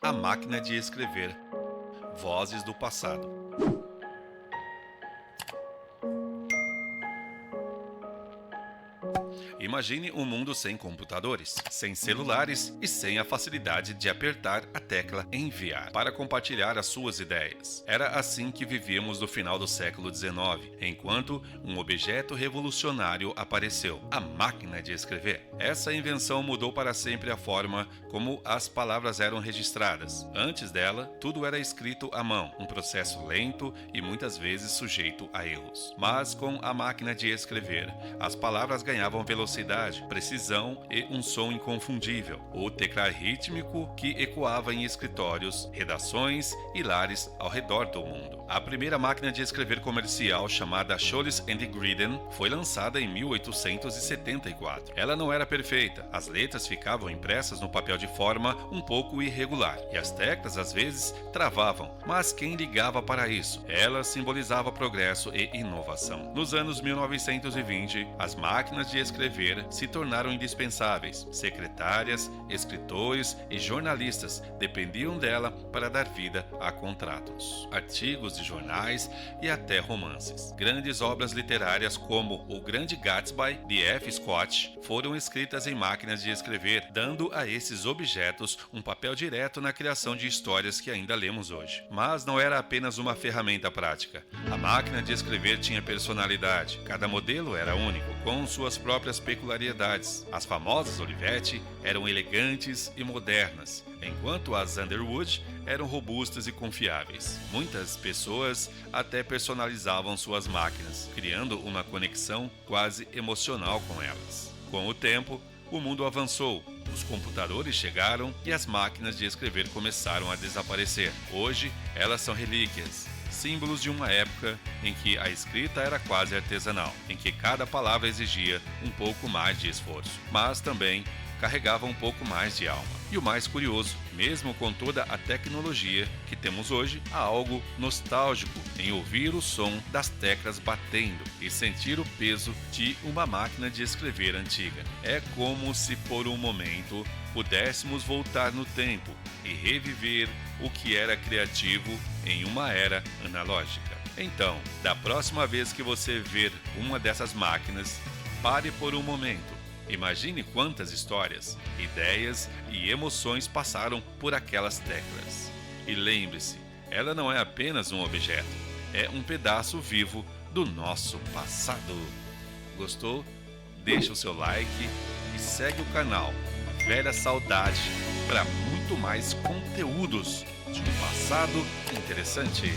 A máquina de escrever. Vozes do passado. Imagine um mundo sem computadores, sem celulares e sem a facilidade de apertar a tecla enviar para compartilhar as suas ideias. Era assim que vivíamos no final do século XIX, enquanto um objeto revolucionário apareceu: a máquina de escrever. Essa invenção mudou para sempre a forma como as palavras eram registradas. Antes dela, tudo era escrito à mão, um processo lento e muitas vezes sujeito a erros. Mas com a máquina de escrever, as palavras ganhavam velocidade, precisão e um som inconfundível. O teclar rítmico que ecoava em escritórios, redações e lares ao redor do mundo. A primeira máquina de escrever comercial, chamada Scholes and Griden, foi lançada em 1874. Ela não era perfeita, as letras ficavam impressas no papel de forma um pouco irregular e as teclas às vezes travavam, mas quem ligava para isso? Ela simbolizava progresso e inovação. Nos anos 1920, as máquinas de escrever se tornaram indispensáveis. Secretárias, escritores e jornalistas dependiam dela para dar vida a contratos, artigos de jornais e até romances. Grandes obras literárias como O Grande Gatsby, de F. Scott, foram escritas em máquinas de escrever, dando a esses objetos um papel direto na criação de histórias que ainda lemos hoje. Mas não era apenas uma ferramenta prática. A máquina de escrever tinha personalidade. Cada modelo era único, com suas próprias peculiaridades. As famosas Olivetti eram elegantes e modernas, enquanto as Underwood eram robustas e confiáveis. Muitas pessoas até personalizavam suas máquinas, criando uma conexão quase emocional com elas. Com o tempo, o mundo avançou, os computadores chegaram e as máquinas de escrever começaram a desaparecer. Hoje, elas são relíquias, símbolos de uma época em que a escrita era quase artesanal, em que cada palavra exigia um pouco mais de esforço, mas também carregava um pouco mais de alma. E o mais curioso, mesmo com toda a tecnologia que temos hoje, há algo nostálgico em ouvir o som das teclas batendo e sentir o peso de uma máquina de escrever antiga. É como se por um momento pudéssemos voltar no tempo e reviver o que era criativo em uma era analógica. Então, da próxima vez que você ver uma dessas máquinas, pare por um momento. Imagine quantas histórias, ideias e emoções passaram por aquelas teclas. E lembre-se, ela não é apenas um objeto, é um pedaço vivo do nosso passado. Gostou? Deixa o seu like e segue o canal Velha Saudade para muito mais conteúdos de um passado interessante.